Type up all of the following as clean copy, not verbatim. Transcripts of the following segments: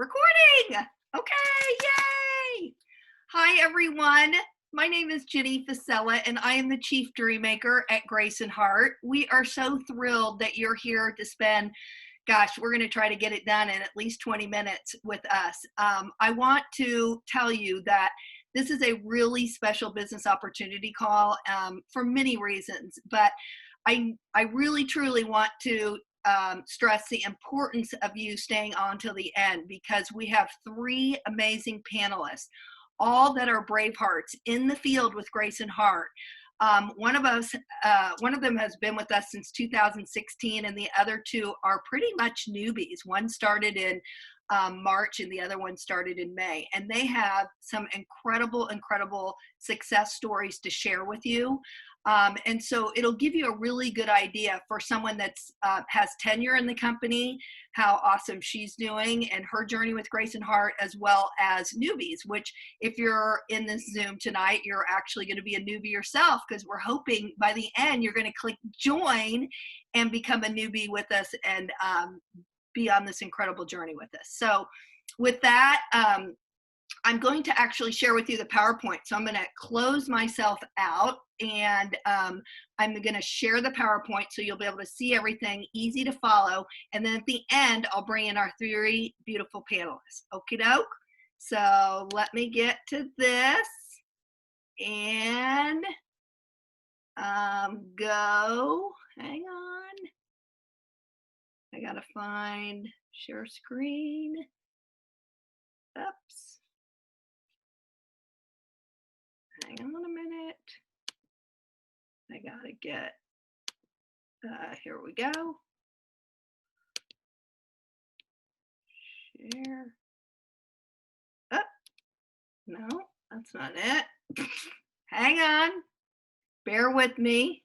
Recording! Okay, yay! Hi, everyone. My name is Jenny Fasella, and I am the Chief Dream Maker at Grace&Heart. We are so thrilled that you're here to spend, we're going to try to get it done in at least 20 minutes with us. I want to tell you that this is a really special business opportunity call for many reasons, but I really truly want to stress the importance of you staying on till the end, because we have three amazing panelists, all that are brave hearts in the field with Grace&Heart. One of them has been with us since 2016, and the other two are pretty much newbies. One started in March and the other one started in May, and they have some incredible success stories to share with you. And so it'll give you a really good idea for someone that's has tenure in the company, how awesome she's doing and her journey with Grace&Heart, as well as newbies, which if you're in this Zoom tonight, you're actually going to be a newbie yourself, because we're hoping by the end you're going to click join and become a newbie with us and be on this incredible journey with us. So with that, I'm going to actually share with you the PowerPoint. So I'm going to close myself out, and I'm going to share the PowerPoint so you'll be able to see everything, easy to follow. And then at the end, I'll bring in our three beautiful panelists. Okie doke. So let me get to this and go. Hang on. I got to find share screen. Oops. Hang on a minute. I gotta get, here we go. Share. Oh, no, that's not it. Hang on. Bear with me.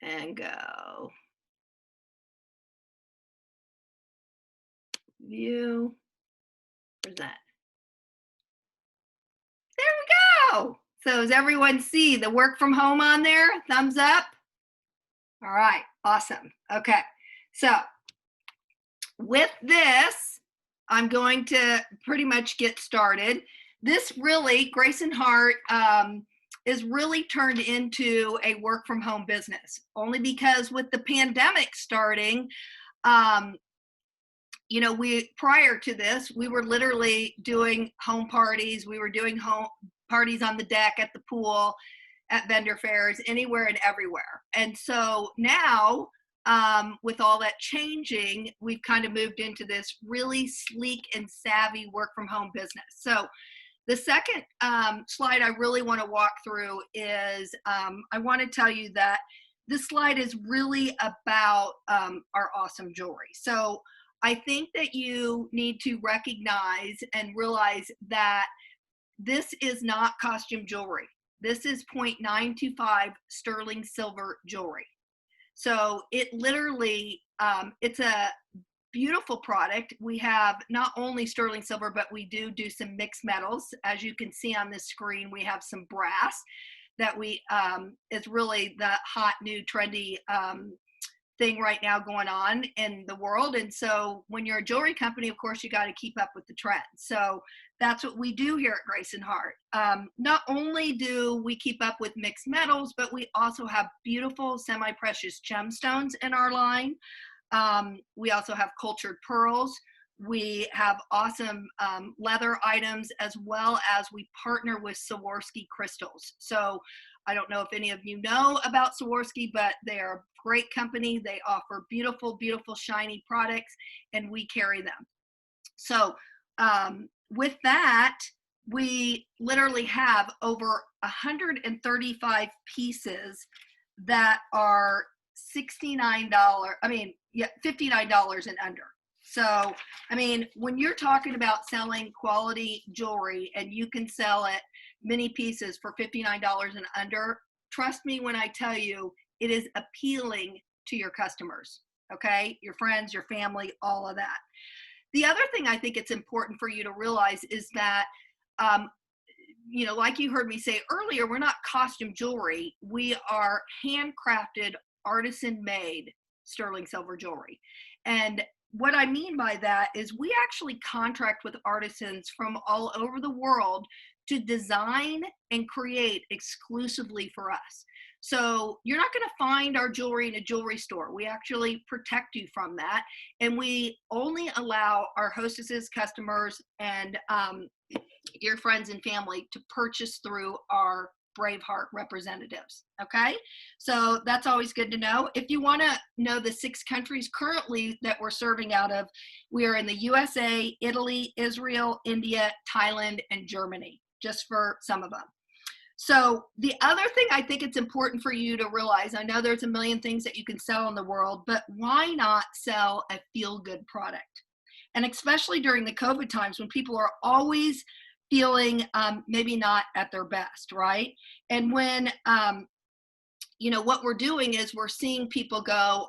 And go. View. Present. There we go. So does everyone see the work from home on there? Thumbs up. All right, awesome. Okay, so with this, I'm going to pretty much get started. This really, Grace&Heart is really turned into a work from home business, only because with the pandemic starting, you know, prior to this, we were literally doing home parties. We were doing home parties on the deck, at the pool, at vendor fairs, anywhere and everywhere. And so now, with all that changing, we've kind of moved into this really sleek and savvy work from home business. So the second slide I really want to walk through is, I want to tell you that this slide is really about our awesome jewelry. So I think that you need to recognize and realize that this is not costume jewelry. This is 0.925 sterling silver jewelry. So it literally, it's a beautiful product. We have not only sterling silver, but we do some mixed metals. As you can see on this screen, we have some brass that is really the hot, new, trendy thing right now going on in the world. And so when you're a jewelry company, of course, you got to keep up with the trends. So that's what we do here at Grace&Heart. Not only do we keep up with mixed metals, but we also have beautiful semi-precious gemstones in our line. We also have cultured pearls. We have awesome leather items, as well as we partner with Swarovski crystals. So I don't know if any of you know about Swarovski, but they are a great company. They offer beautiful, shiny products, and we carry them. So with that, we literally have over 135 pieces that are $59, $59 and under. So, I mean, when you're talking about selling quality jewelry and you can sell it many pieces for $59 and under, trust me when I tell you, it is appealing to your customers, okay? Your friends, your family, all of that. The other thing I think it's important for you to realize is that, you know, like you heard me say earlier, we're not costume jewelry. We are handcrafted, artisan-made sterling silver jewelry. And what I mean by that is we actually contract with artisans from all over the world to design and create exclusively for us. So you're not going to find our jewelry in a jewelry store. We actually protect you from that. And we only allow our hostesses, customers, and your friends and family to purchase through our Braveheart representatives. Okay, so that's always good to know. If you want to know the 6 countries currently that we're serving out of, we are in the USA, Italy, Israel, India, Thailand, and Germany, just for some of them. So the other thing I think it's important for you to realize, I know there's a million things that you can sell in the world, but why not sell a feel-good product? And especially during the COVID times when people are always feeling maybe not at their best, right? And when, what we're doing is we're seeing people go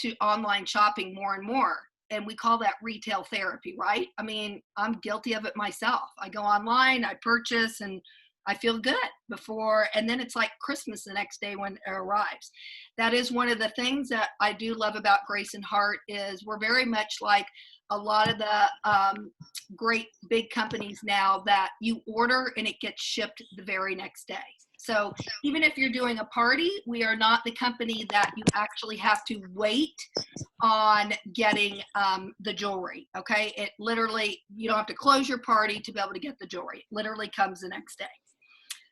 to online shopping more and more. And we call that retail therapy, right? I mean, I'm guilty of it myself. I go online, I purchase, and I feel good before, and then it's like Christmas the next day when it arrives. That is one of the things that I do love about Grace&Heart is we're very much like a lot of the great big companies now that you order and it gets shipped the very next day. So even if you're doing a party, we are not the company that you actually have to wait on getting the jewelry, okay? It literally, you don't have to close your party to be able to get the jewelry. It literally comes the next day.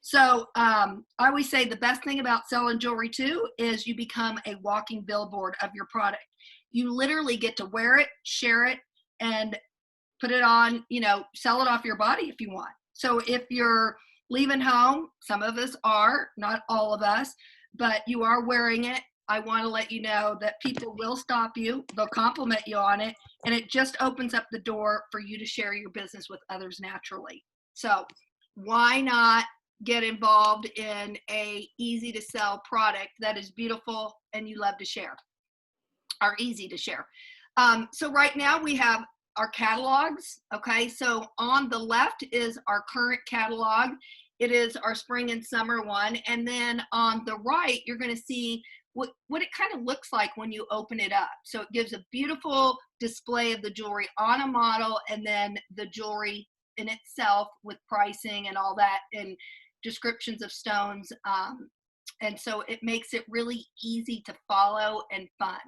So I always say the best thing about selling jewelry too is you become a walking billboard of your product. You literally get to wear it, share it, and put it on, sell it off your body if you want. So if you're leaving home, some of us are, not all of us, but you are wearing it, I want to let you know that people will stop you, they'll compliment you on it, and it just opens up the door for you to share your business with others naturally. So why not get involved in a easy to sell product that is beautiful and you love to share, or easy to share. So right now we have our catalogs. Okay, so on the left is our current catalog. It is our spring and summer one. And then on the right, you're going to see what it kind of looks like when you open it up. So it gives a beautiful display of the jewelry on a model, and then the jewelry in itself with pricing and all that, and descriptions of stones. And so it makes it really easy to follow and fun.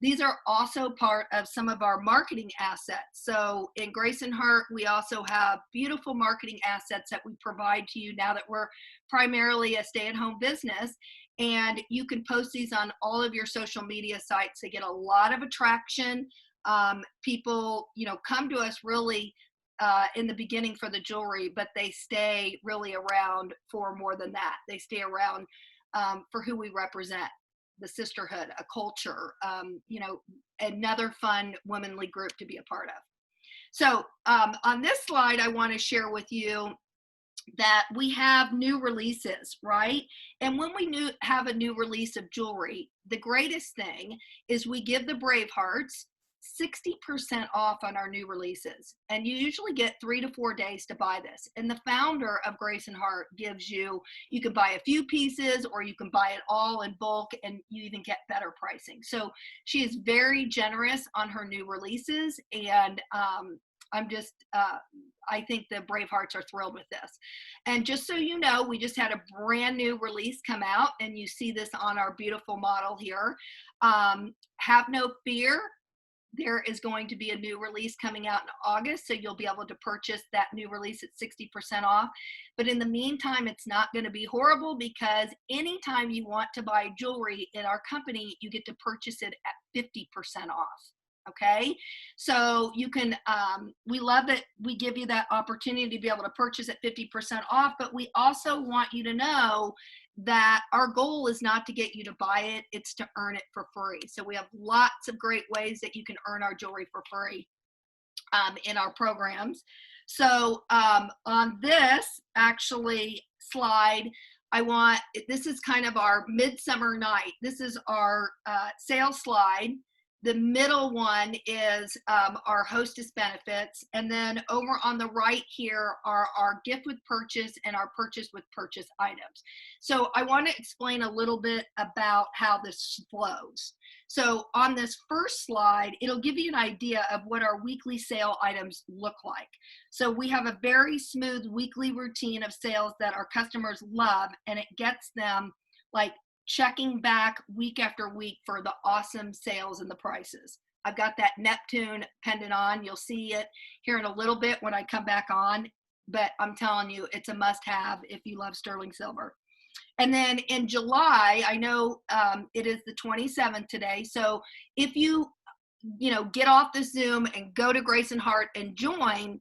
These are also part of some of our marketing assets. So in Grace&Heart, we also have beautiful marketing assets that we provide to you now that we're primarily a stay-at-home business. And you can post these on all of your social media sites. They get a lot of attraction. People, come to us really in the beginning for the jewelry, but they stay really around for more than that. They stay around for who we represent, the sisterhood, a culture, another fun womanly group to be a part of. So on this slide, I want to share with you that we have new releases, right? And when we have a new release of jewelry, the greatest thing is we give the Bravehearts 60% off on our new releases. And you usually get 3 to 4 days to buy this. And the founder of Grace&Heart gives you can buy a few pieces or you can buy it all in bulk, and you even get better pricing. So she is very generous on her new releases. And I think the Bravehearts are thrilled with this. And just so you know, we just had a brand new release come out, and you see this on our beautiful model here. Have no fear. There is going to be a new release coming out in August, so you'll be able to purchase that new release at 60% off. But in the meantime, it's not going to be horrible, because anytime you want to buy jewelry in our company, you get to purchase it at 50% off. Okay, so you can, we love that we give you that opportunity to be able to purchase at 50% off, but we also want you to know that our goal is not to get you to buy it, it's to earn it for free. So we have lots of great ways that you can earn our jewelry for free in our programs. So on this actually slide, this is kind of our midsummer night. This is our sales slide. The middle one is our hostess benefits. And then over on the right here are our gift with purchase and our purchase with purchase items. So I want to explain a little bit about how this flows. So on this first slide, it'll give you an idea of what our weekly sale items look like. So we have a very smooth weekly routine of sales that our customers love, and it gets them like checking back week after week for the awesome sales and the prices. I've got that Neptune pendant on. You'll see it here in a little bit when I come back on, but I'm telling you, it's a must-have if you love sterling silver. And then in July, I know it is the 27th today, so if you get off the Zoom and go to Grace&Heart and join,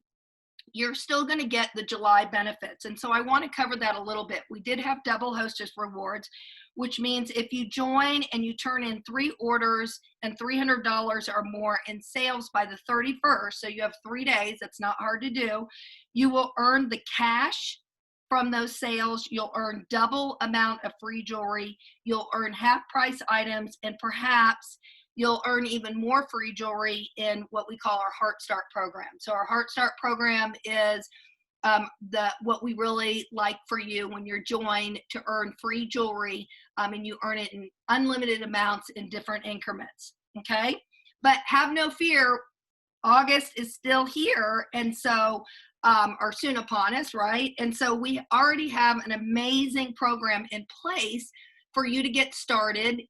you're still going to get the July benefits. And so I want to cover that a little bit. We did have double hostess rewards, which means if you join and you turn in 3 orders and $300 or more in sales by the 31st, so you have 3 days, that's not hard to do, you will earn the cash from those sales. You'll earn double amount of free jewelry. You'll earn half price items, and perhaps you'll earn even more free jewelry in what we call our Heart Start program. So our Heart Start program is what we really like for you when you're joined to earn free jewelry, and you earn it in unlimited amounts in different increments, okay? But have no fear, August is still here, and so, or soon upon us, right? And so we already have an amazing program in place for you to get started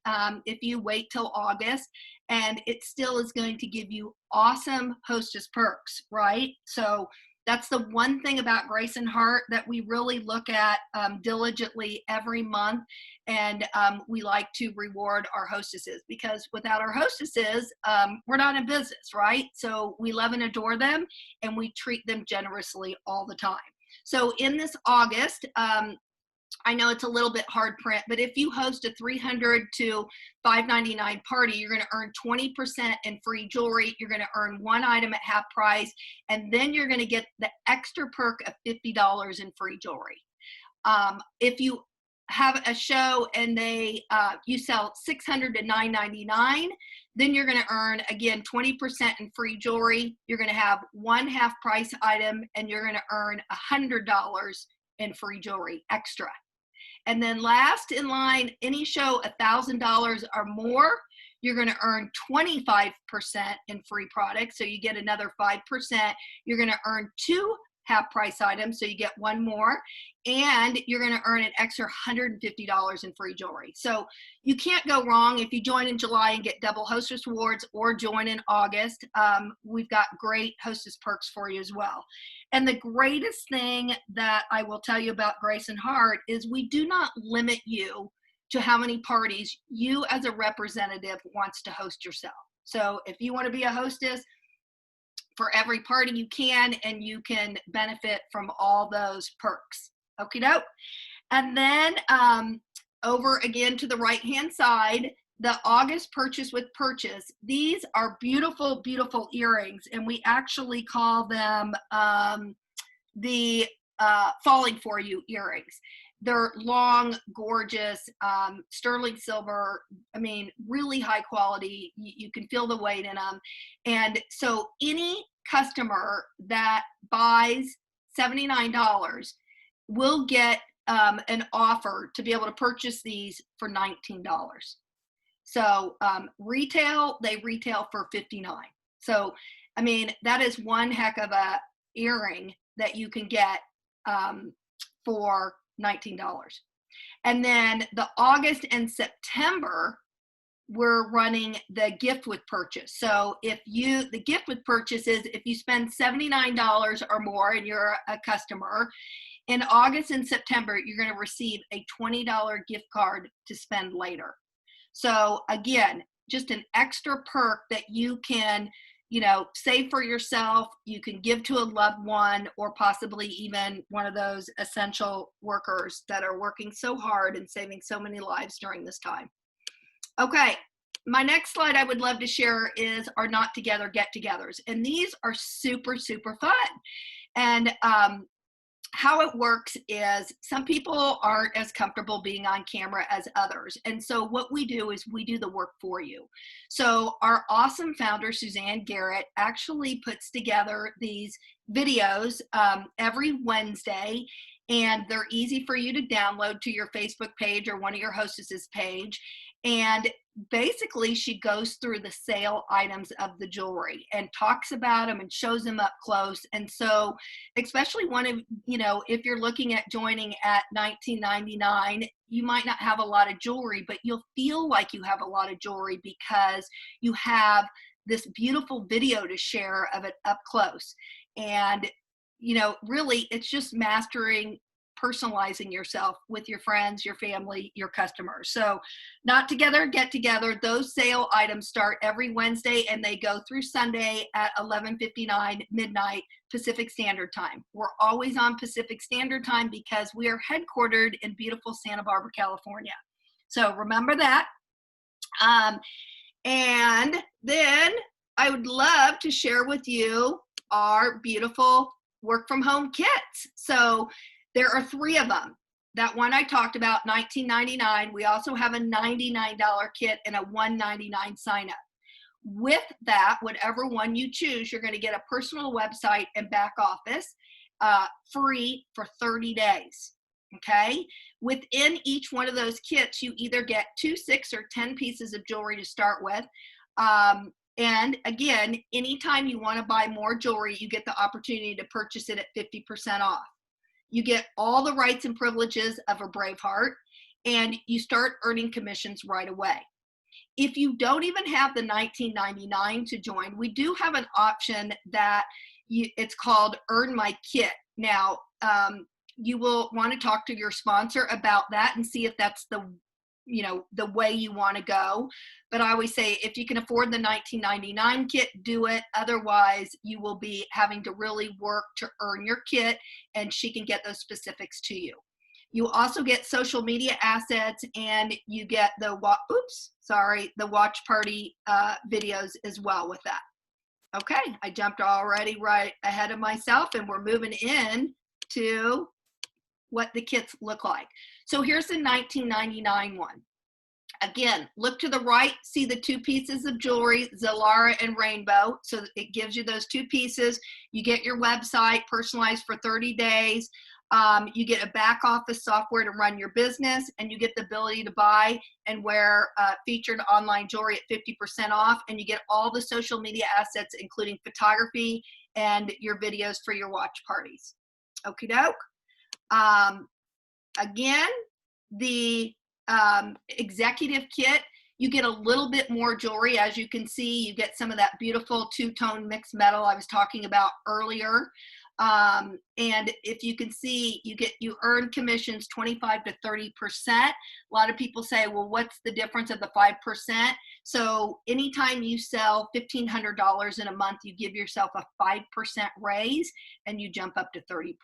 if you wait till August, and it still is going to give you awesome hostess perks, right? So that's the one thing about Grace&Heart that we really look at diligently every month, and we like to reward our hostesses, because without our hostesses, we're not in business, right? So we love and adore them, and we treat them generously all the time. So in this August, I know it's a little bit hard print, but if you host a $300 to $599 party, you're going to earn 20% in free jewelry. You're going to earn 1 item at half price, and then you're going to get the extra perk of $50 in free jewelry. If you have a show and you sell $600 to $999, then you're going to earn, again, 20% in free jewelry. You're going to have 1 half price item, and you're going to earn $100 in free jewelry extra. And then last in line, any show $1,000 or more, you're going to earn 25% in free products. So you get another 5%. You're going to earn 2 half price items, so you get 1 more, and you're going to earn an extra $150 in free jewelry. So you can't go wrong if you join in July and get double hostess rewards, or join in August. We've got great hostess perks for you as well. And the greatest thing that I will tell you about Grace&Heart is we do not limit you to how many parties you as a representative wants to host yourself. So if you want to be a hostess for every party, you can, and you can benefit from all those perks. Okie doke. And then over again to the right hand side, the August purchase with purchase. These are beautiful, beautiful earrings, and we actually call them the falling for you earrings. They're long, gorgeous, sterling silver. I mean, really high quality. You can feel the weight in them. And so any customer that buys $79 will get an offer to be able to purchase these for $19. So they retail for $59. So, I mean, that is one heck of a earring that you can get for $19. And then the August and September, we're running the gift with purchase. So the gift with purchase is if you spend $79 or more and you're a customer, in August and September, you're going to receive a $20 gift card to spend later. So again, just an extra perk that you can, save for yourself, you can give to a loved one, or possibly even one of those essential workers that are working so hard and saving so many lives during this time. Okay, my next slide I would love to share is our Not Together get-togethers. And these are super, super fun. And how it works is some people aren't as comfortable being on camera as others. And so what we do is we do the work for you. So our awesome founder, Suzanne Garrett, actually puts together these videos every Wednesday, and they're easy for you to download to your Facebook page or one of your hostesses page. And basically she goes through the sale items of the jewelry and talks about them and shows them up close. And so especially one of, you know, if you're looking at joining at $19.99, you might not have a lot of jewelry, but you'll feel like you have a lot of jewelry because you have this beautiful video to share of it up close. And, you know, really it's just mastering personalizing yourself with your friends, your family, your customers. So not together, get together. Those sale items start every Wednesday and they go through Sunday at 11:59 midnight Pacific Standard Time. We're always on Pacific Standard Time because we are headquartered in beautiful Santa Barbara, California. So remember that. And then I would love to share with you our beautiful work from home kits. So there are 3 of them. That one I talked about, $19.99. We also have a $99 kit and a $199 sign up. With that, whatever one you choose, you're going to get a personal website and back office free for 30 days. Okay. Within each one of those kits, you either get 2, 6, or 10 pieces of jewelry to start with. And again, anytime you want to buy more jewelry, you get the opportunity to purchase it at 50% off. You get all the rights and privileges of a Braveheart, and you start earning commissions right away. If you don't even have the $19.99 to join, we do have an option that it's called Earn My Kit. Now, you will want to talk to your sponsor about that and see if that's the way you want to go. But I always say if you can afford the $19.99 kit, do it. Otherwise, you will be having to really work to earn your kit, and she can get those specifics to you. You also get social media assets, and you get the watch party videos as well with that. Okay, I jumped already right ahead of myself, and we're moving in to what the kits look like. So here's the $19.99 one. Again, look to the right, see the 2 pieces of jewelry, Zilara and Rainbow. So it gives you those 2 pieces. You get your website personalized for 30 days. You get a back office software to run your business, and you get the ability to buy and wear featured online jewelry at 50% off. And you get all the social media assets, including photography and your videos for your watch parties. Okie doke. Again, the executive kit, you get a little bit more jewelry. As you can see, you get some of that beautiful 2-tone mixed metal I was talking about earlier. And if you can see, you earn commissions 25 to 30%. A lot of people say, well, what's the difference of the 5%? So anytime you sell $1,500 in a month, you give yourself a 5% raise and you jump up to 30%.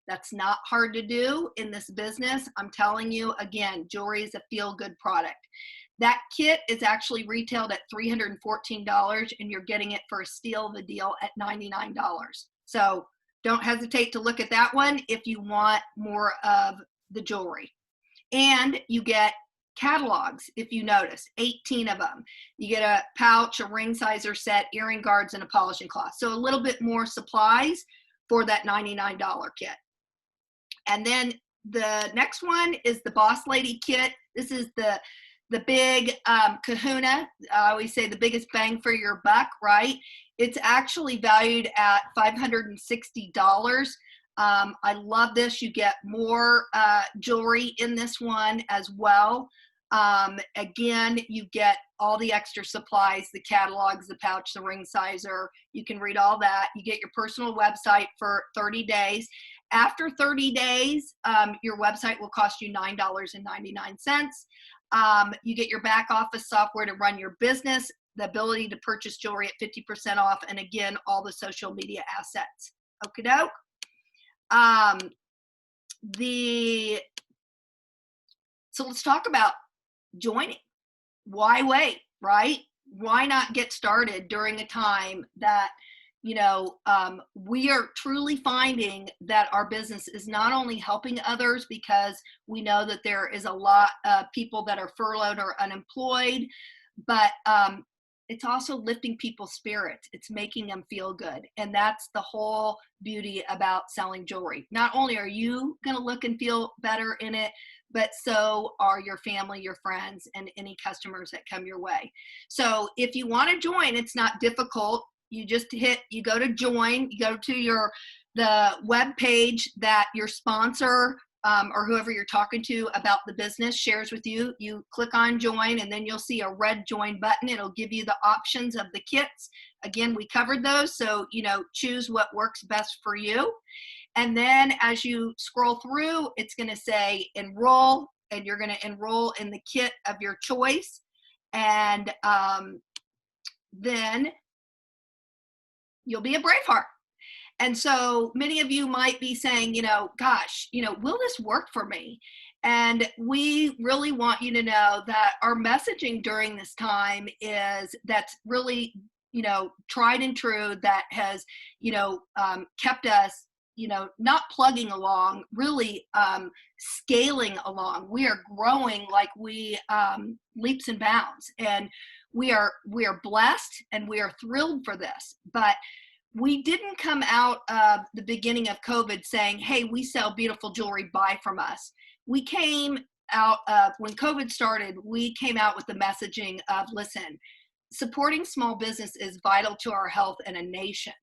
That's not hard to do in this business. I'm telling you, again, jewelry is a feel-good product. That kit is actually retailed at $314, and you're getting it for a steal of a deal at $99. So don't hesitate to look at that one if you want more of the jewelry. And you get catalogs, if you notice, 18 of them. You get a pouch, a ring sizer set, earring guards, and a polishing cloth. So a little bit more supplies for that $99 kit. And then the next one is the Boss Lady kit. This is the big kahuna. I always say the biggest bang for your buck, right? It's actually valued at $560. I love this. You get more jewelry in this one as well. Again, you get all the extra supplies, the catalogs, the pouch, the ring sizer. You can read all that. You get your personal website for 30 days. After 30 days, your website will cost you $9.99. You get your back office software to run your business, the ability to purchase jewelry at 50% off, and again, all the social media assets. Okie doke. So let's talk about joining. Why wait, right? Why not get started during a time that we are truly finding that our business is not only helping others because we know that there is a lot of people that are furloughed or unemployed, but it's also lifting people's spirits. It's making them feel good. And that's the whole beauty about selling jewelry. Not only are you going to look and feel better in it, but so are your family, your friends, and any customers that come your way. So if you want to join, it's not difficult. You go to join, you go to the web page that your sponsor or whoever you're talking to about the business shares with you. You click on join, and then you'll see a red join button. It'll give you the options of the kits. Again, we covered those, so choose what works best for you. And then as you scroll through, it's going to say enroll, and you're going to enroll in the kit of your choice. And then you'll be a Braveheart. And so many of you might be saying, gosh, will this work for me? And we really want you to know that our messaging during this time that's really, tried and true, that has, kept us, not plugging along, really scaling along. We are growing like leaps and bounds. And we are blessed, and we are thrilled for this. But we didn't come out of the beginning of COVID saying, hey, we sell beautiful jewelry, buy from us. We came out of, when COVID started, we came out with the messaging of, listen, supporting small business is vital to our health and a nation.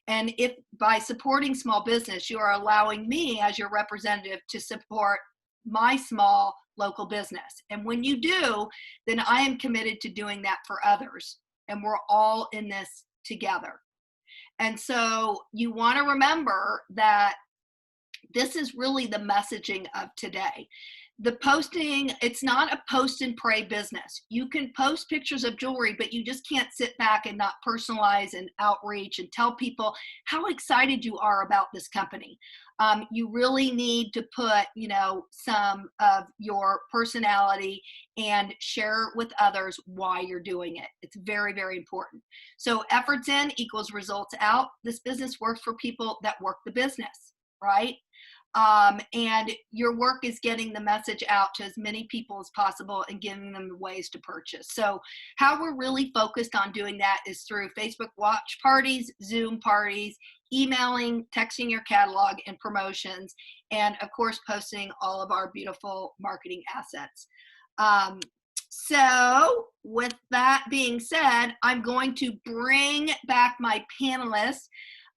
And if by supporting small business, you are allowing me as your representative to support my small local business. And when you do, then I am committed to doing that for others. And we're all in this together. And so you want to remember that this is really the messaging of today. The posting, it's not a post and pray business. You can post pictures of jewelry, but you just can't sit back and not personalize and outreach and tell people how excited you are about this company. You really need to put, some of your personality and share with others why you're doing it. It's very, very important. So efforts in equals results out. This business works for people that work the business, right? And your work is getting the message out to as many people as possible and giving them the ways to purchase. So how we're really focused on doing that is through Facebook watch parties, Zoom parties, emailing, texting your catalog and promotions, and of course, posting all of our beautiful marketing assets. So with that being said, I'm going to bring back my panelists.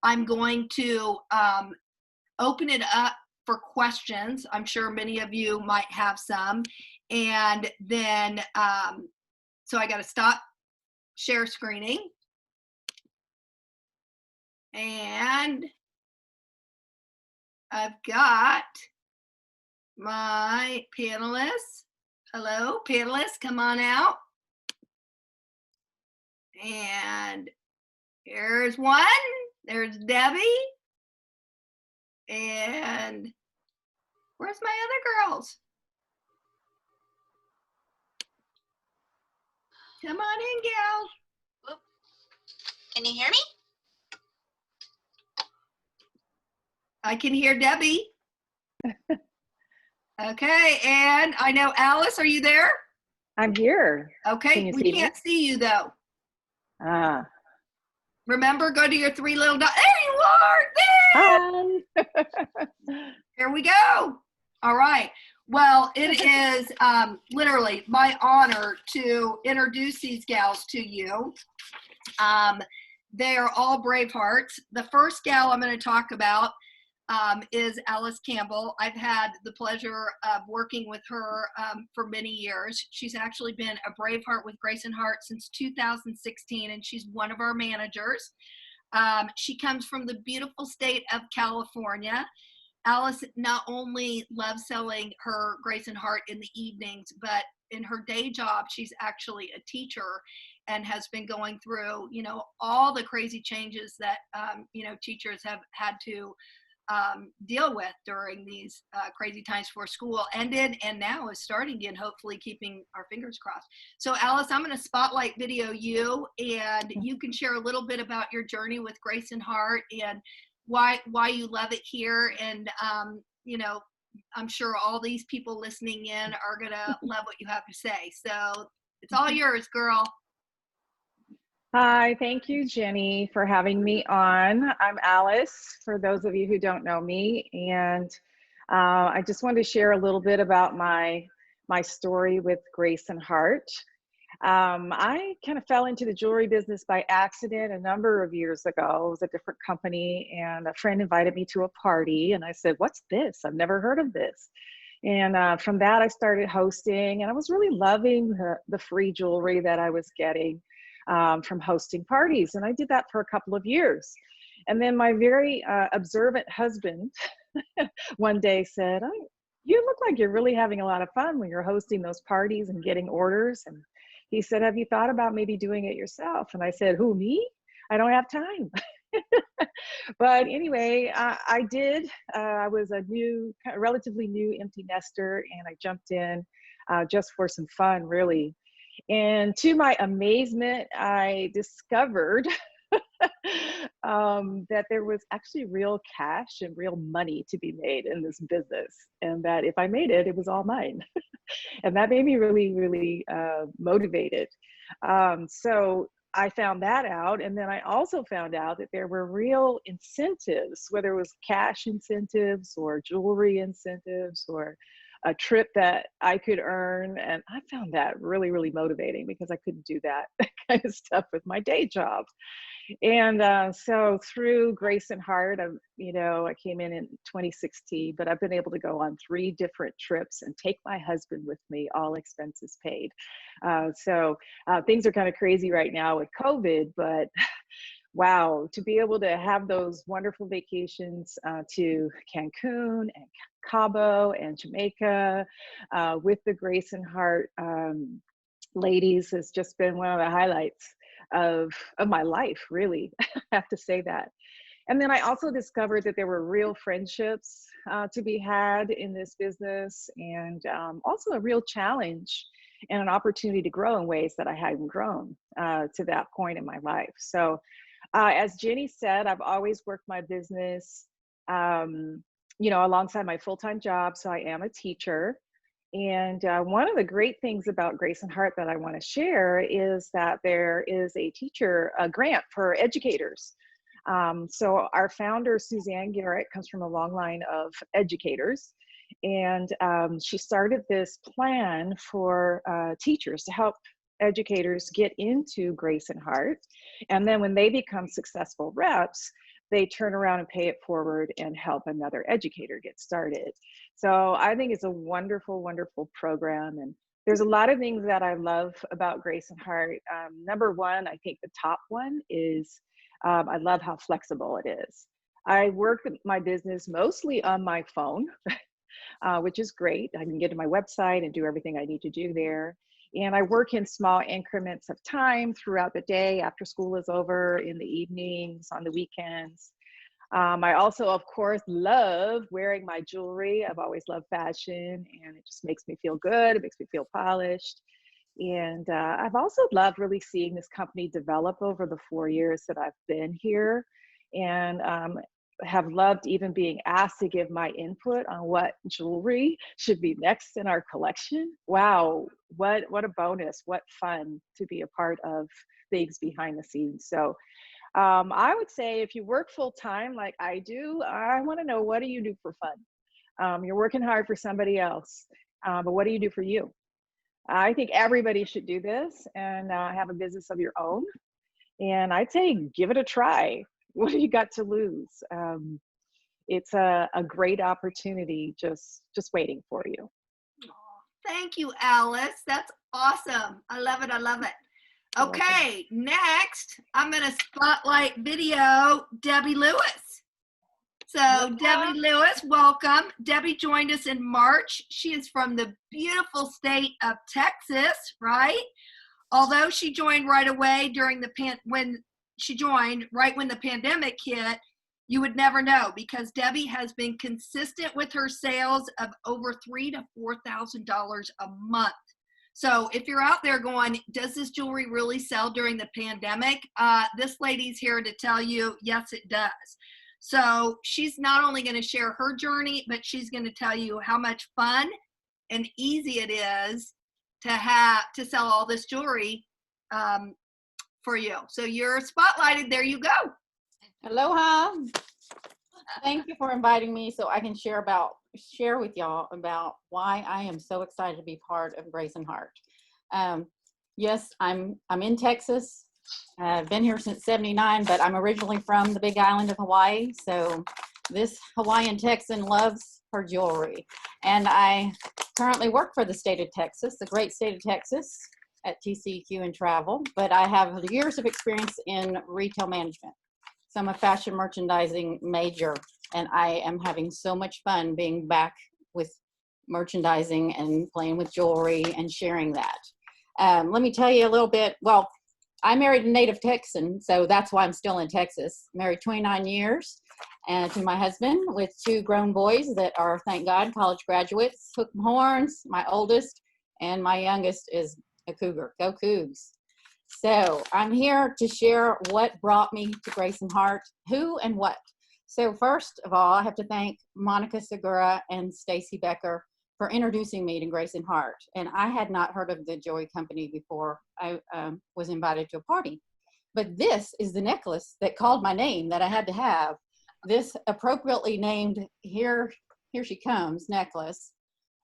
I'm going to open it up for questions. I'm sure many of you might have some. And then, so I got to stop share screening. And I've got my panelists. Hello, panelists, come on out. And here's one. There's Debbie. And where's my other girls? Come on in, gals. Whoop. Can you hear me? I can hear Debbie. Okay, and I know Alice, are you there? I'm here. Okay, we can't see you though. Remember, go to your three little dots. There you are! There! Hi. Here we go. All right. Well, it is literally my honor to introduce these gals to you. They are all Bravehearts. The first gal I'm going to talk about is Alice Campbell. I've had the pleasure of working with her for many years. She's actually been a Braveheart with Grace&Heart since 2016, and she's one of our managers. She comes from the beautiful state of California. Alice not only loves selling her Grace&Heart in the evenings, but in her day job, she's actually a teacher and has been going through, all the crazy changes that, teachers have had to deal with during these crazy times before school ended and now is starting again, hopefully keeping our fingers crossed. So Alice, I'm going to spotlight video you, and you can share a little bit about your journey with Grace and Heart and why you love it here. And, I'm sure all these people listening in are going to love what you have to say. So it's all yours, girl. Hi, thank you, Jenny, for having me on. I'm Alice, for those of you who don't know me, and I just wanted to share a little bit about my story with Grace and Heart. I kind of fell into the jewelry business by accident a number of years ago. It was a different company, and a friend invited me to a party, and I said, "What's this? I've never heard of this." And from that, I started hosting, and I was really loving the free jewelry that I was getting from hosting parties. And I did that for a couple of years. And then my very observant husband one day said, "Oh, you look like you're really having a lot of fun when you're hosting those parties and getting orders." And he said, "Have you thought about maybe doing it yourself?" And I said, "Who, me? I don't have time." But anyway, I did. I was a relatively new empty nester, and I jumped in just for some fun, really. And to my amazement, I discovered that there was actually real cash and real money to be made in this business, and that if I made it, it was all mine. And that made me really, really motivated. So I found that out. And then I also found out that there were real incentives, whether it was cash incentives or jewelry incentives or a trip that I could earn. And I found that really, really motivating because I couldn't do that kind of stuff with my day job. And so through Grace and Heart, I came in 2016, but I've been able to go on 3 different trips and take my husband with me, all expenses paid. So things are kind of crazy right now with COVID, but wow, to be able to have those wonderful vacations to Cancun and Cabo and Jamaica with the Grace and Heart ladies has just been one of the highlights of my life, really. I have to say that. And then I also discovered that there were real friendships to be had in this business, and also a real challenge and an opportunity to grow in ways that I hadn't grown to that point in my life. So as Jenny said, I've always worked my business, alongside my full-time job. So I am a teacher. And one of the great things about Grace and Heart that I want to share is that there is a teacher grant for educators. So our founder, Suzanne Garrett, comes from a long line of educators. And she started this plan for teachers to help educators get into Grace and Heart. And then when they become successful reps, they turn around and pay it forward and help another educator get started. So I think it's a wonderful, wonderful program. And there's a lot of things that I love about Grace and Heart. Number one, I think the top one is I love how flexible it is. I work my business mostly on my phone, which is great. I can get to my website and do everything I need to do there. And I work in small increments of time throughout the day, after school is over, in the evenings, on the weekends. I also, of course, love wearing my jewelry. I've always loved fashion, and it just makes me feel good. It makes me feel polished. And I've also loved really seeing this company develop over the 4 years that I've been here, and have loved even being asked to give my input on what jewelry should be next in our collection. Wow, what a bonus, what fun to be a part of things behind the scenes. So I would say if you work full time like I do, I want to know, what do you do for fun? You're working hard for somebody else, but what do you do for you? I think everybody should do this and have a business of your own. And I'd say give it a try. What have you got to lose? It's a great opportunity just waiting for you. Thank you, Alice. That's awesome. I love it. I love it. Okay, next, I'm going to spotlight video Debbie Lewis. So Debbie Lewis, welcome. Debbie joined us in March. She is from the beautiful state of Texas, right? Although she joined right away when the pandemic hit, you would never know, because Debbie has been consistent with her sales of over $3,000 to $4,000 a month. So if you're out there going, does this jewelry really sell during the pandemic? This lady's here to tell you, yes, it does. So she's not only going to share her journey, but she's going to tell you how much fun and easy it is to sell all this jewelry for you. So you're spotlighted. There you go. Aloha. Thank you for inviting me so I can share with y'all about why I am so excited to be part of Grace&Heart. Yes, I'm in Texas. I've been here since '79, but I'm originally from the Big Island of Hawaii. So this Hawaiian Texan loves her jewelry. And I currently work for the state of Texas, the great state of Texas, at TCEQ and Travel, but I have years of experience in retail management. So I'm a fashion merchandising major, and I am having so much fun being back with merchandising and playing with jewelry and sharing that. Let me tell you a little bit. Well, I married a native Texan, so that's why I'm still in Texas. Married 29 years to my husband with 2 grown boys that are, thank God, college graduates. Hook 'em horns, my oldest, and my youngest is a cougar. Go Cougs. So I'm here to share what brought me to Grace&Heart, who and what. So first of all, I have to thank Monica Segura and Stacy Becker for introducing me to Grace&Heart. And I had not heard of the jewelry company before I was invited to a party. But this is the necklace that called my name that I had to have. This appropriately named Here She Comes necklace.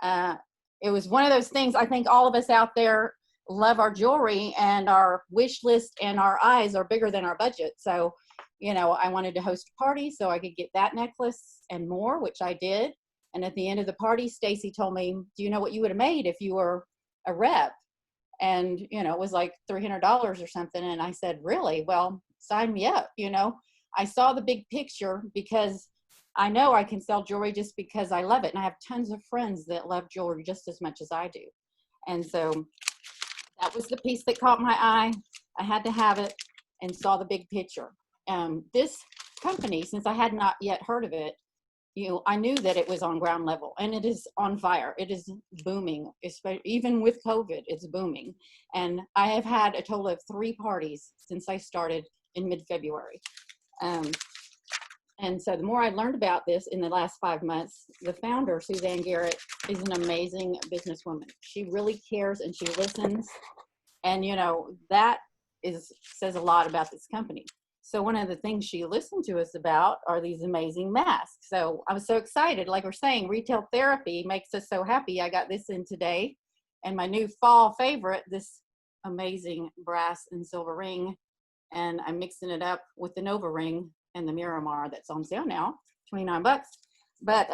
It was one of those things, I think all of us out there love our jewelry, and our wish list and our eyes are bigger than our budget. So, you know, I wanted to host a party so I could get that necklace and more, which I did. And at the end of the party, Stacy told me, do you know what you would have made if you were a rep? And, you know, it was like $300 or something. And I said, really? Well, sign me up. You know, I saw the big picture because I know I can sell jewelry just because I love it. And I have tons of friends that love jewelry just as much as I do. And so that was the piece that caught my eye. I had to have it and saw the big picture. This company, since I had not yet heard of it, you know, I knew that it was on ground level, and it is on fire. It is booming, even with COVID, it's booming. And I have had a total of 3 parties since I started in mid-February. And so the more I learned about this in the last 5 months, the founder, Suzanne Garrett, is an amazing businesswoman. She really cares and she listens. And, you know, that says a lot about this company. So one of the things she listened to us about are these amazing masks. So I was so excited. Like we're saying, retail therapy makes us so happy. I got this in today. And my new fall favorite, this amazing brass and silver ring. And I'm mixing it up with the Nova ring and the Miramar that's on sale now, 29 bucks. But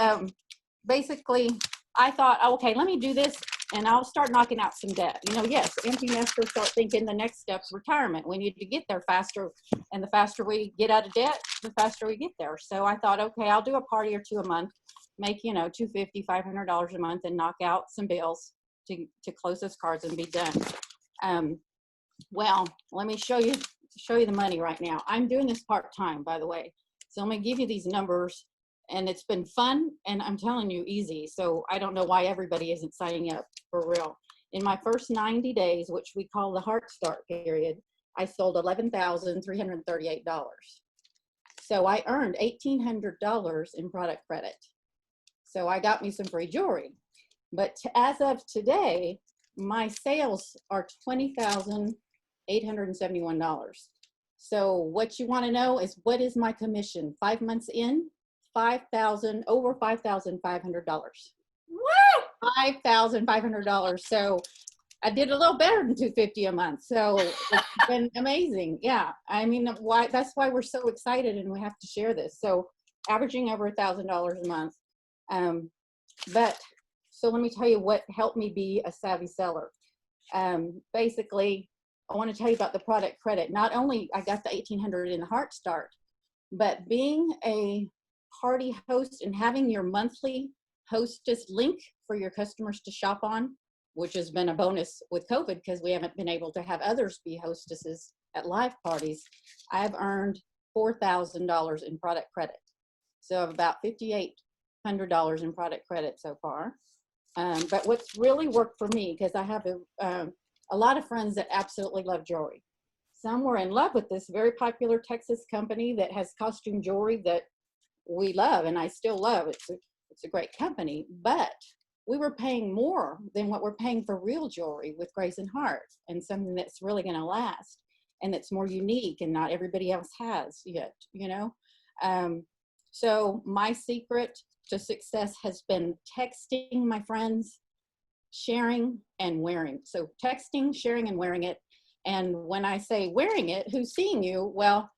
basically, I thought, okay, let me do this and I'll start knocking out some debt. You know, yes, empty nesters start thinking the next step's retirement. We need to get there faster, and the faster we get out of debt, the faster we get there. So I thought, okay, I'll do a party or 2 a month, make, you know, $250, $500 a month, and knock out some bills to close those cards and be done. Well, let me show you the money right now. I'm doing this part-time, by the way. So I'm gonna give you these numbers, and it's been fun, and I'm telling you, easy. So I don't know why everybody isn't signing up for real. In my first 90 days, which we call the Heart Start period, I sold $11,338. So I earned $1,800 in product credit. So I got me some free jewelry. But as of today, my sales are $20,871. So what you want to know is, what is my commission? 5 months in, over $5,500. Woo! $5,500. So I did a little better than $250 a month. So it's been amazing. Yeah. I mean, that's why we're so excited and we have to share this. So averaging over $1,000 a month. But so let me tell you what helped me be a savvy seller. Basically, I want to tell you about the product credit. Not only I got the $1,800 in the Heart Start, but being a party host and having your monthly hostess link for your customers to shop on, which has been a bonus with COVID because we haven't been able to have others be hostesses at live parties. I've earned $4,000 in product credit. So about $5,800 in product credit so far. But what's really worked for me, because I have a lot of friends that absolutely love jewelry. Some were in love with this very popular Texas company that has costume jewelry that we love, and I still love. It's a great company, but we were paying more than what we're paying for real jewelry with Grace&Heart, and something that's really going to last and that's more unique and not everybody else has yet, you know? So my secret to success has been texting my friends, sharing and wearing. So texting, sharing and wearing it. And when I say wearing it, who's seeing you? Well,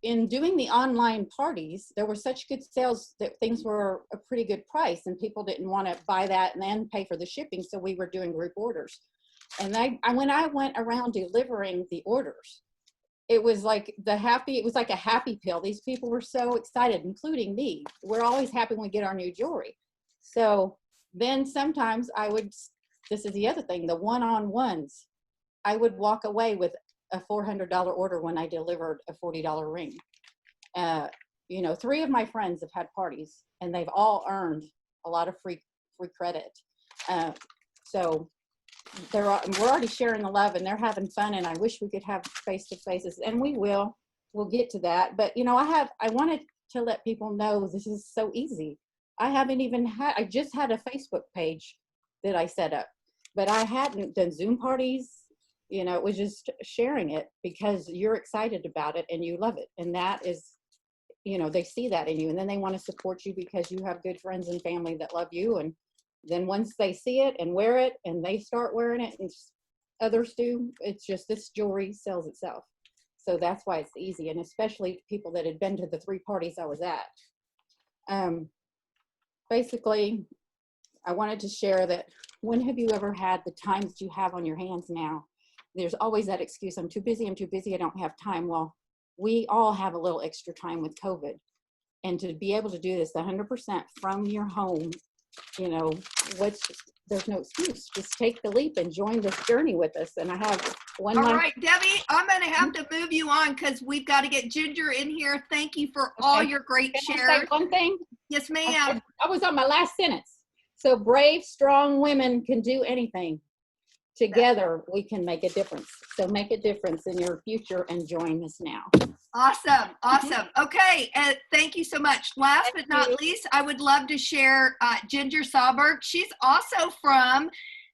in doing the online parties, there were such good sales that things were a pretty good price, and people didn't want to buy that and then pay for the shipping. So we were doing group orders. And when I went around delivering the orders, it was like it was like a happy pill. These people were so excited, including me. We're always happy when we get our new jewelry. So then sometimes this is the other thing, the one-on-ones, I would walk away with a $400 order when I delivered a $40 ring. You know, 3 of my friends have had parties, and they've all earned a lot of free credit. So we're already sharing the love, and they're having fun, and I wish we could have face-to-faces, and we'll get to that. But you know, I wanted to let people know this is so easy. I just had a Facebook page that I set up, but I hadn't done Zoom parties. You know, it was just sharing it because you're excited about it and you love it. And that is, you know, they see that in you, and then they want to support you because you have good friends and family that love you. And then once they see it and wear it and they start wearing it and others do, it's just, this jewelry sells itself. So that's why it's easy. And especially people that had been to the 3 parties I was at. Basically, I wanted to share that when have you ever had the time that you have on your hands now? There's always that excuse, I'm too busy, I don't have time. Well, we all have a little extra time with COVID. And to be able to do this 100% from your home, you know, there's no excuse. Just take the leap and join this journey with us. And I have one. All right, Debbie, I'm going to have to move you on because we've got to get Ginger in here. Thank you for all your great Can shares. I say one thing? Yes, ma'am. I was on my last sentence. So brave, strong women can do anything. Together, we can make a difference. So make a difference in your future and join us now. Awesome. Awesome. Okay. Thank you so much. Last but not least, I would love to share Ginger Sauberg. She's also from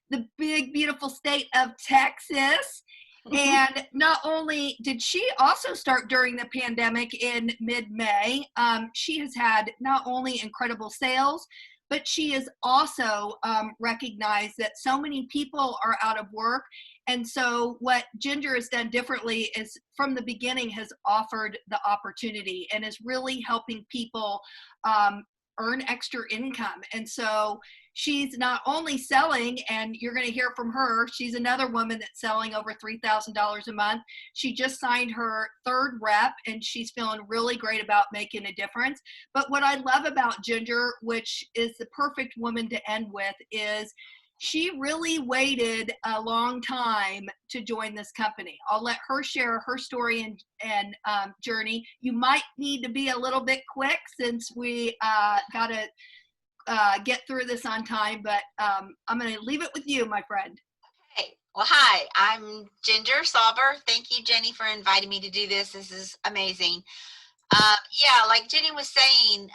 the big, beautiful state of Texas. And not only did she also start during the pandemic in mid-May, she has had not only incredible sales, but she is also recognized that so many people are out of work. And so what Ginger has done differently is from the beginning has offered the opportunity and is really helping people earn extra income. And so she's not only selling, and you're going to hear from her, she's another woman that's selling over $3,000 a month. She just signed her 3rd rep, and she's feeling really great about making a difference. But what I love about Ginger, which is the perfect woman to end with, is she really waited a long time to join this company. I'll let her share her story and journey. You might need to be a little bit quick since we got to get through this on time, but I'm going to leave it with you, my friend. Okay. Well, hi, I'm Ginger Sauber. Thank you, Jenny, for inviting me to do this. This is amazing. Yeah, like Jenny was saying,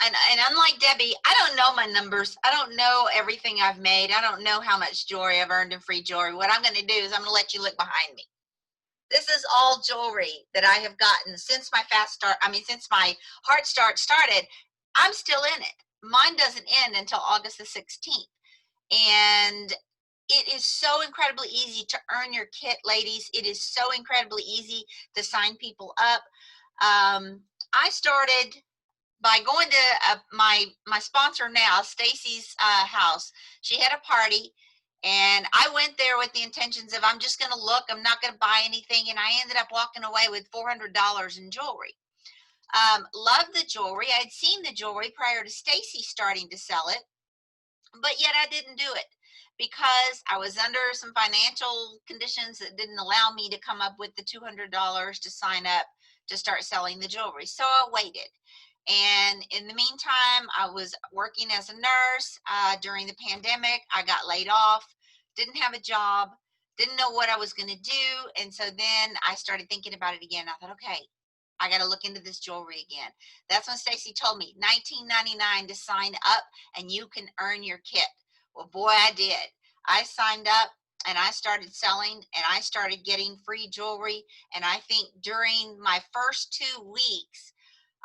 and unlike Debbie, I don't know my numbers. I don't know everything I've made. I don't know how much jewelry I've earned in free jewelry. What I'm going to do is I'm going to let you look behind me. This is all jewelry that I have gotten since my since my heart start started. I'm still in it. Mine doesn't end until August the 16th. And it is so incredibly easy to earn your kit, ladies. It is so incredibly easy to sign people up. I started by going to my sponsor now, Stacy's house. She had a party, and I went there with the intentions of I'm just going to look. I'm not going to buy anything, and I ended up walking away with $400 in jewelry. Loved the jewelry. I had seen the jewelry prior to Stacy starting to sell it, but yet I didn't do it because I was under some financial conditions that didn't allow me to come up with the $200 to sign up to start selling the jewelry. So I waited. And in the meantime, I was working as a nurse during the pandemic. I got laid off, didn't have a job, didn't know what I was going to do. And so then I started thinking about it again. I thought, okay, I got to look into this jewelry again. That's when Stacy told me $19.99 to sign up and you can earn your kit. Well, boy, I did. I signed up and I started selling and I started getting free jewelry. And I think during my first 2 weeks,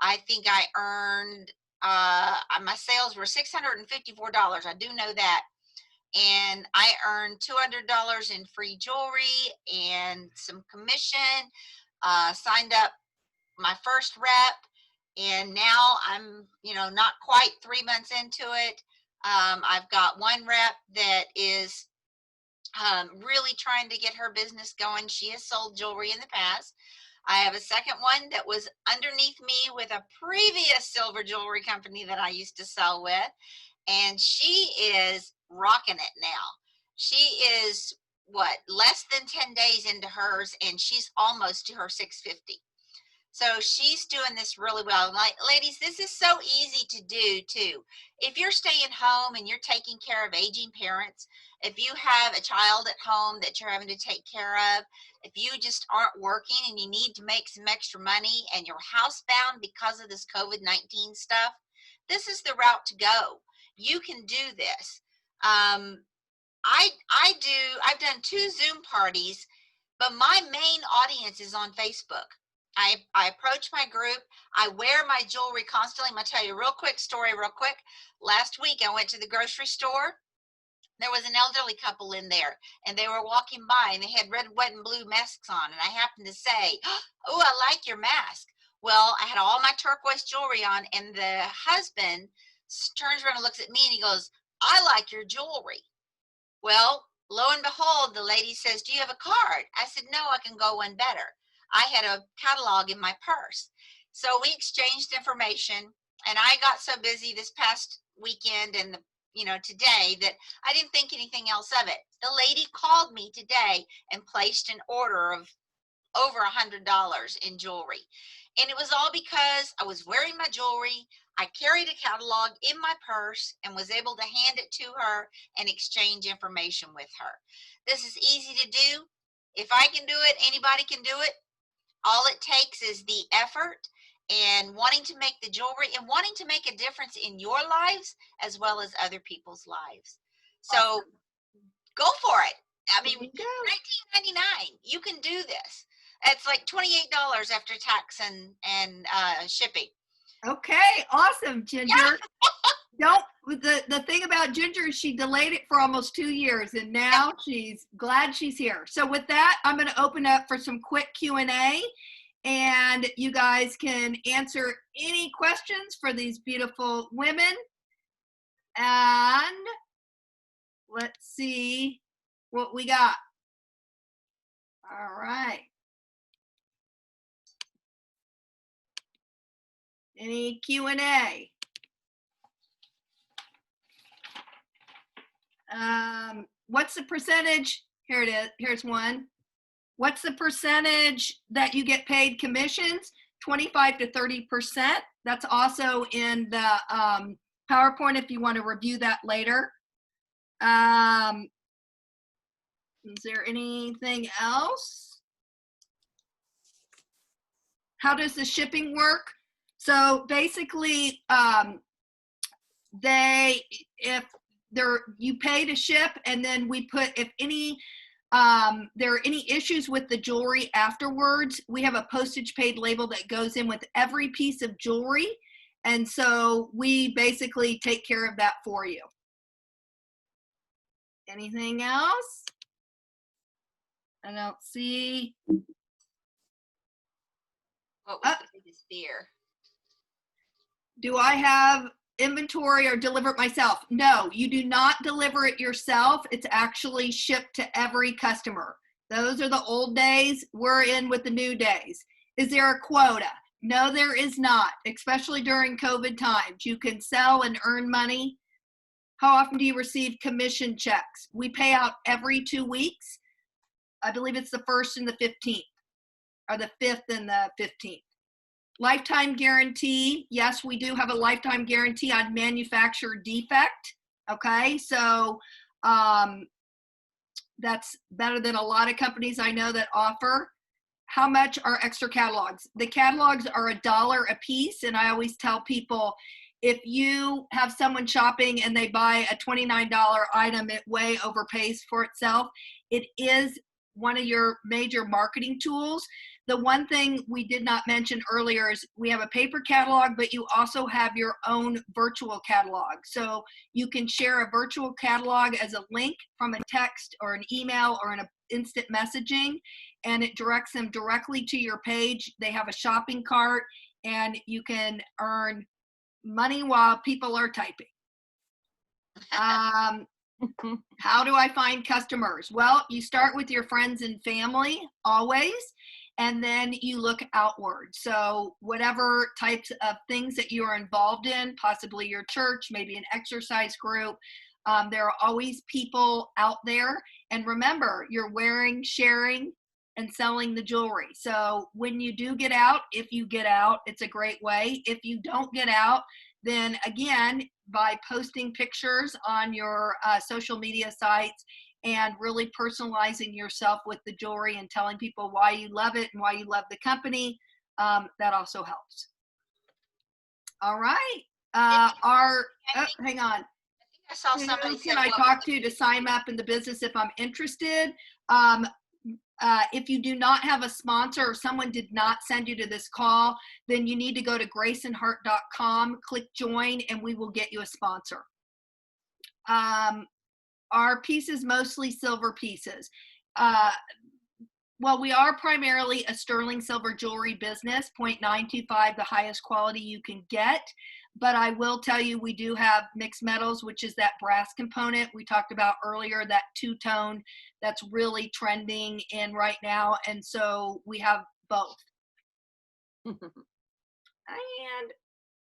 I think I earned, my sales were $654. I do know that. And I earned $200 in free jewelry and some commission, signed up my first rep. And now I'm, not quite 3 months into it. I've got one rep that is really trying to get her business going. She has sold jewelry in the past. I have a second one that was underneath me with a previous silver jewelry company that I used to sell with. And she is rocking it now. She is less than 10 days into hers, and she's almost to her 650. So she's doing this really well. Like, ladies, this is so easy to do too. If you're staying home and you're taking care of aging parents, if you have a child at home that you're having to take care of, if you just aren't working and you need to make some extra money and you're housebound because of this COVID-19 stuff, this is the route to go. You can do this. I've done 2 Zoom parties, but my main audience is on Facebook. I approach my group. I wear my jewelry constantly. I'm going to tell you a real quick story real quick. Last week, I went to the grocery store. There was an elderly couple in there, and they were walking by, and they had red, white, and blue masks on. And I happened to say, oh, I like your mask. Well, I had all my turquoise jewelry on, and the husband turns around and looks at me, and he goes, I like your jewelry. Well, lo and behold, the lady says, do you have a card? I said, no, I can go one better. I had a catalog in my purse. So we exchanged information, and I got so busy this past weekend and today that I didn't think anything else of it. The lady called me today and placed an order of over $100 in jewelry. And it was all because I was wearing my jewelry. I carried a catalog in my purse and was able to hand it to her and exchange information with her. This is easy to do. If I can do it, anybody can do it. All it takes is the effort and wanting to make the jewelry and wanting to make a difference in your lives as well as other people's lives. So awesome. Go for it. I mean, $19.99. You can do this. It's like $28 after tax and shipping. Okay, awesome, Ginger. The thing about Ginger is she delayed it for almost 2 years, and now she's glad she's here. So with that, I'm going to open up for some quick Q&A, and you guys can answer any questions for these beautiful women. And let's see what we got. All right. Any Q&A? What's the percentage? Here it is. Here's one. What's the percentage that you get paid commissions? 25 to 30%. That's also in the PowerPoint if you want to review that later. Is there anything else? How does the shipping work? So basically, you pay to ship, and then we put, if any, there are any issues with the jewelry afterwards, we have a postage paid label that goes in with every piece of jewelry. And so we basically take care of that for you. Anything else? I don't see. What was the biggest fear? Do I have inventory or deliver it myself? No, you do not deliver it yourself. It's actually shipped to every customer. Those are the old days. We're in with the new days. Is there a quota? No, there is not, especially during COVID times. You can sell and earn money. How often do you receive commission checks? We pay out every 2 weeks. I believe it's the 1st and the 15th, or the 5th and the 15th. Lifetime guarantee. Yes, we do have a lifetime guarantee on manufacturer defect. Okay, so that's better than a lot of companies I know that offer. How much are extra catalogs? The catalogs are $1 a piece, and I always tell people, if you have someone shopping and they buy a $29 item, it way overpays for itself. It is one of your major marketing tools. The one thing we did not mention earlier is we have a paper catalog, but you also have your own virtual catalog. So you can share a virtual catalog as a link from a text or an email or an instant messaging, and it directs them directly to your page. They have a shopping cart, and you can earn money while people are typing. How do I find customers? Well, you start with your friends and family always, and then you look outward. So whatever types of things that you are involved in, possibly your church, maybe an exercise group, there are always people out there. And remember, you're wearing, sharing, and selling the jewelry. So when you do get out, if you get out, it's a great way. If you don't get out, then again, by posting pictures on your social media sites and really personalizing yourself with the jewelry and telling people why you love it and why you love the company, that also helps. All right. Hang on. I saw somebody Who can I talk to sign up in the business if I'm interested? If you do not have a sponsor or someone did not send you to this call, then you need to go to graceandheart.com, click join, and we will get you a sponsor. Our pieces, mostly silver pieces. Well, we are primarily a sterling silver jewelry business, 0.925, the highest quality you can get. But I will tell you, we do have mixed metals, which is that brass component we talked about earlier, that two-tone that's really trending in right now. And so we have both. And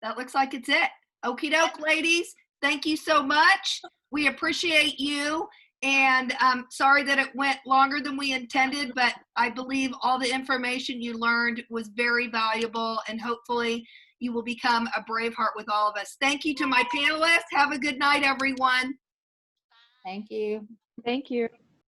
that looks like it's it. Okie doke, ladies. Thank you so much. We appreciate you. And I'm sorry that it went longer than we intended, but I believe all the information you learned was very valuable, and hopefully you will become a brave heart with all of us. Thank you to my panelists. Have a good night, everyone. Thank you. Thank you.